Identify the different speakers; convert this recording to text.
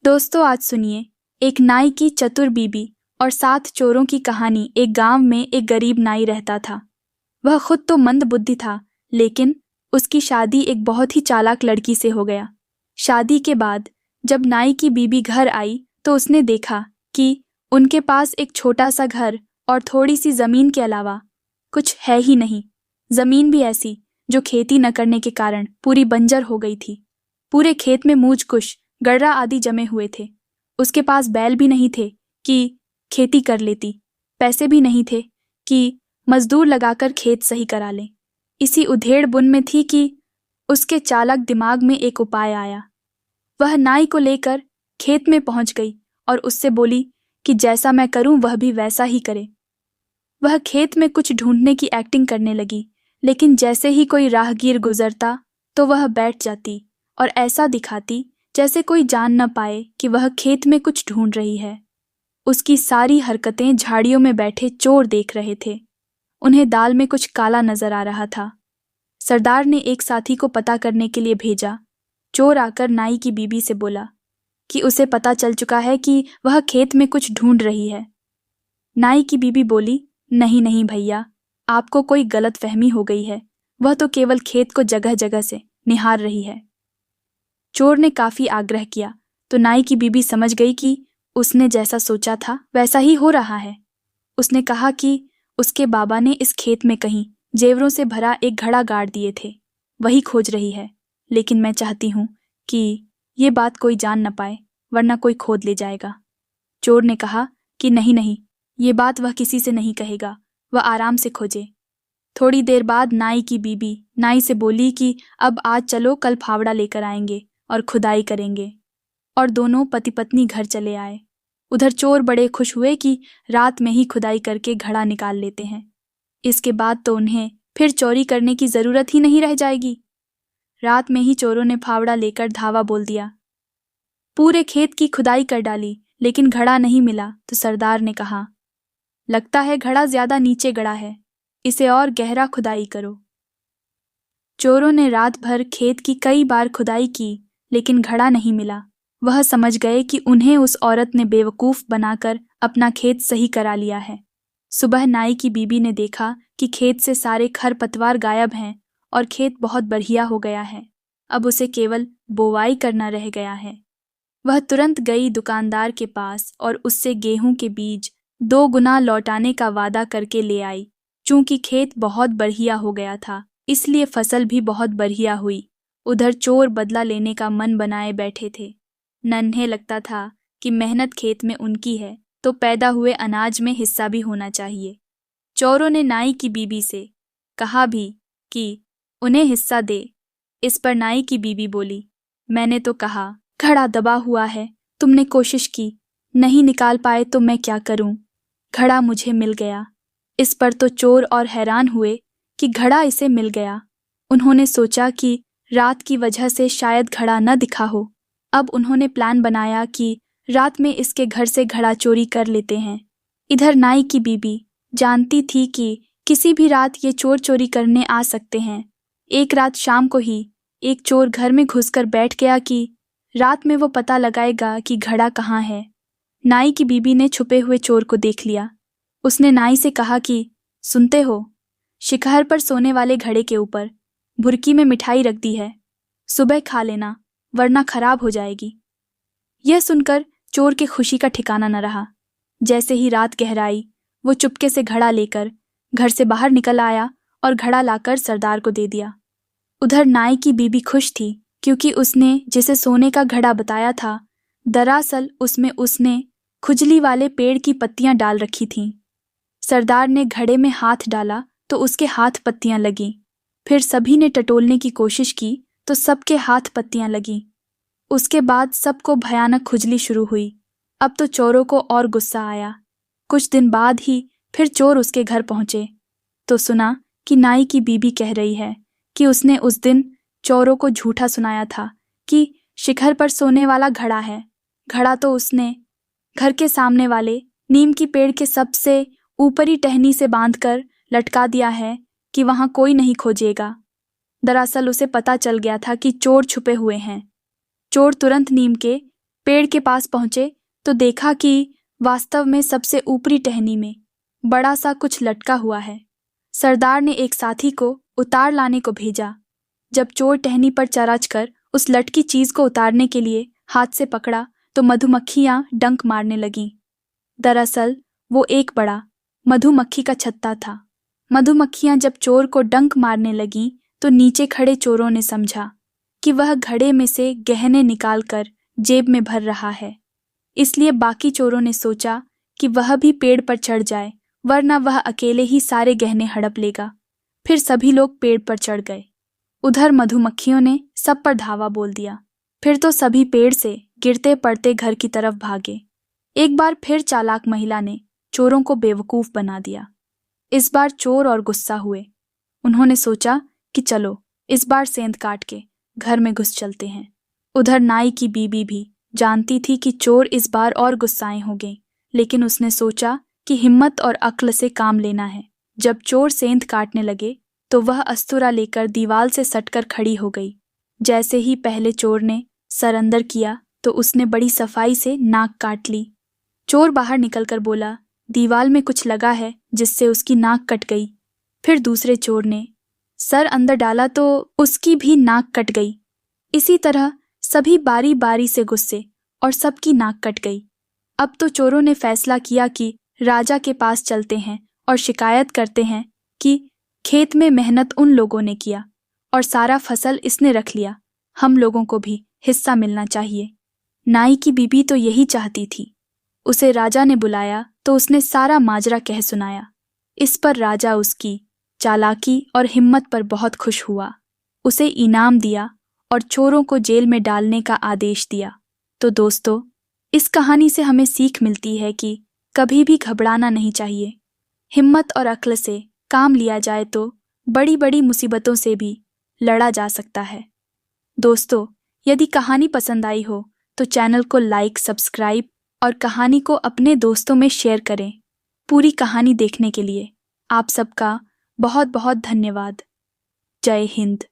Speaker 1: दोस्तों, आज सुनिए एक नाई की चतुर बीबी और 7 चोरों की कहानी। एक गांव में एक गरीब नाई रहता था। वह खुद तो मंद बुद्धि था, लेकिन उसकी शादी एक बहुत ही चालाक लड़की से हो गया। शादी के बाद जब नाई की बीबी घर आई तो उसने देखा कि उनके पास एक छोटा सा घर और थोड़ी सी जमीन के अलावा कुछ है ही नहीं। जमीन भी ऐसी जो खेती न करने के कारण पूरी बंजर हो गई थी। पूरे खेत में मूंज कुश गर्रा आदि जमे हुए थे। उसके पास बैल भी नहीं थे कि खेती कर लेती, पैसे भी नहीं थे कि मजदूर लगाकर खेत सही करा ले। इसी उधेड़ बुन में थी कि उसके चालाक दिमाग में एक उपाय आया। वह नाई को लेकर खेत में पहुंच गई और उससे बोली कि जैसा मैं करूं वह भी वैसा ही करे। वह खेत में कुछ ढूंढने की एक्टिंग करने लगी, लेकिन जैसे ही कोई राहगीर गुजरता तो वह बैठ जाती और ऐसा दिखाती जैसे कोई जान न पाए कि वह खेत में कुछ ढूंढ रही है। उसकी सारी हरकतें झाड़ियों में बैठे चोर देख रहे थे। उन्हें दाल में कुछ काला नजर आ रहा था। सरदार ने एक साथी को पता करने के लिए भेजा। चोर आकर नाई की बीबी से बोला कि उसे पता चल चुका है कि वह खेत में कुछ ढूंढ रही है। नाई की बीबी बोली, नहीं नहीं भैया, आपको कोई गलत फहमी हो गई है। वह तो केवल खेत को जगह जगह से निहार रही है। चोर ने काफी आग्रह किया तो नाई की बीबी समझ गई कि उसने जैसा सोचा था वैसा ही हो रहा है। उसने कहा कि उसके बाबा ने इस खेत में कहीं जेवरों से भरा एक घड़ा गाड़ दिए थे, वही खोज रही है। लेकिन मैं चाहती हूं कि ये बात कोई जान न पाए, वरना कोई खोद ले जाएगा। चोर ने कहा कि नहीं नहीं, ये बात वह किसी से नहीं कहेगा, वह आराम से खोजे। थोड़ी देर बाद नाई की बीबी नाई से बोली कि अब आज चलो, कल फावड़ा लेकर आएंगे और खुदाई करेंगे। और दोनों पति पत्नी घर चले आए। उधर चोर बड़े खुश हुए कि रात में ही खुदाई करके घड़ा निकाल लेते हैं। इसके बाद तो उन्हें फिर चोरी करने की जरूरत ही नहीं रह जाएगी। रात में ही चोरों ने फावड़ा लेकर धावा बोल दिया। पूरे खेत की खुदाई कर डाली, लेकिन घड़ा नहीं मिला तो सरदार ने कहा, लगता है घड़ा ज्यादा नीचे गड़ा है, इसे और गहरा खुदाई करो। चोरों ने रात भर खेत की कई बार खुदाई की, लेकिन घड़ा नहीं मिला। वह समझ गए कि उन्हें उस औरत ने बेवकूफ बनाकर अपना खेत सही करा लिया है। सुबह नाई की बीबी ने देखा कि खेत से सारे खरपतवार गायब हैं और खेत बहुत बढ़िया हो गया है। अब उसे केवल बोवाई करना रह गया है। वह तुरंत गई दुकानदार के पास और उससे गेहूं के बीज 2 गुना लौटाने का वादा करके ले आई। चूंकि खेत बहुत बढ़िया हो गया था, इसलिए फसल भी बहुत बढ़िया हुई। उधर चोर बदला लेने का मन बनाए बैठे थे। नन्हे लगता था कि मेहनत खेत में उनकी है तो पैदा हुए अनाज में हिस्सा भी होना चाहिए। चोरों ने नाई की बीबी से कहा भी कि उन्हें हिस्सा दे। इस पर नाई की बीबी बोली, मैंने तो कहा, घड़ा दबा हुआ है, तुमने कोशिश की, नहीं निकाल पाए तो मैं क्या करूं? घड़ा मुझे मिल गया। इस पर तो चोर और हैरान हुए कि घड़ा इसे मिल गया। उन्होंने सोचा कि रात की वजह से शायद घड़ा न दिखा हो। अब उन्होंने प्लान बनाया कि रात में इसके घर से घड़ा चोरी कर लेते हैं। इधर नाई की बीबी जानती थी कि किसी भी रात ये चोर चोरी करने आ सकते हैं। एक रात शाम को ही एक चोर घर में घुसकर बैठ गया कि रात में वो पता लगाएगा कि घड़ा कहाँ है। नाई की बीबी ने छुपे हुए चोर को देख लिया। उसने नाई से कहा कि सुनते हो, शिखर पर सोने वाले घड़े के ऊपर भुरकी में मिठाई रख दी है, सुबह खा लेना वरना खराब हो जाएगी। यह सुनकर चोर के खुशी का ठिकाना न रहा। जैसे ही रात गहराई, वो चुपके से घड़ा लेकर घर से बाहर निकल आया और घड़ा लाकर सरदार को दे दिया। उधर नाई की बीबी खुश थी, क्योंकि उसने जिसे सोने का घड़ा बताया था, दरअसल उसमें उसने खुजली वाले पेड़ की पत्तियां डाल रखी थीं। सरदार ने घड़े में हाथ डाला तो उसके हाथ पत्तियां लगीं। फिर सभी ने टटोलने की कोशिश की तो सबके हाथ पत्तियां लगीं। उसके बाद सबको भयानक खुजली शुरू हुई। अब तो चोरों को और गुस्सा आया। कुछ दिन बाद ही फिर चोर उसके घर पहुंचे तो सुना कि नाई की बीबी कह रही है कि उसने उस दिन चोरों को झूठा सुनाया था कि शिखर पर सोने वाला घड़ा है। घड़ा तो उसने घर के सामने वाले नीम की पेड़ के सबसे ऊपरी टहनी से बांधकर लटका दिया है कि वहां कोई नहीं खोजेगा। दरअसल उसे पता चल गया था कि चोर छुपे हुए हैं। चोर तुरंत नीम के पेड़ के पास पहुंचे तो देखा कि वास्तव में सबसे ऊपरी टहनी में बड़ा सा कुछ लटका हुआ है। सरदार ने एक साथी को उतार लाने को भेजा। जब चोर टहनी पर चढ़कर उस लटकी चीज को उतारने के लिए हाथ से पकड़ा तो मधुमक्खियां डंक मारने लगीं। दरअसल वो एक बड़ा मधुमक्खी का छत्ता था। मधुमक्खियां जब चोर को डंक मारने लगीं तो नीचे खड़े चोरों ने समझा कि वह घड़े में से गहने निकालकर जेब में भर रहा है, इसलिए बाकी चोरों ने सोचा कि वह भी पेड़ पर चढ़ जाए, वरना वह अकेले ही सारे गहने हड़प लेगा। फिर सभी लोग पेड़ पर चढ़ गए। उधर मधुमक्खियों ने सब पर धावा बोल दिया। फिर तो सभी पेड़ से गिरते पड़ते घर की तरफ भागे। एक बार फिर चालाक महिला ने चोरों को बेवकूफ बना दिया। इस बार चोर और गुस्सा हुए। उन्होंने सोचा कि चलो इस बार सेंध काट के घर में घुस चलते हैं। उधर नाई की बीबी भी जानती थी कि चोर इस बार और गुस्साए होंगे, लेकिन उसने सोचा कि हिम्मत और अक्ल से काम लेना है। जब चोर सेंध काटने लगे तो वह अस्तूरा लेकर दीवार से सटकर खड़ी हो गई। जैसे ही पहले चोर ने सर अंदर किया तो उसने बड़ी सफाई से नाक काट ली। चोर बाहर निकलकर बोला, दीवार में कुछ लगा है जिससे उसकी नाक कट गई। फिर दूसरे चोर ने सर अंदर डाला तो उसकी भी नाक कट गई। इसी तरह सभी बारी बारी से गुस्से और सबकी नाक कट गई। अब तो चोरों ने फैसला किया कि राजा के पास चलते हैं और शिकायत करते हैं कि खेत में मेहनत उन लोगों ने किया और सारा फसल इसने रख लिया, हम लोगों को भी हिस्सा मिलना चाहिए। नाई की बीबी तो यही चाहती थी। उसे राजा ने बुलाया तो उसने सारा माजरा कह सुनाया। इस पर राजा उसकी चालाकी और हिम्मत पर बहुत खुश हुआ, उसे इनाम दिया और चोरों को जेल में डालने का आदेश दिया। तो दोस्तों, इस कहानी से हमें सीख मिलती है कि कभी भी घबराना नहीं चाहिए। हिम्मत और अक्ल से काम लिया जाए तो बड़ी बड़ी मुसीबतों से भी लड़ा जा सकता है। दोस्तों, यदि कहानी पसंद आई हो तो चैनल को लाइक, सब्सक्राइब और कहानी को अपने दोस्तों में शेयर करें। पूरी कहानी देखने के लिए आप सबका बहुत बहुत धन्यवाद। जय हिंद।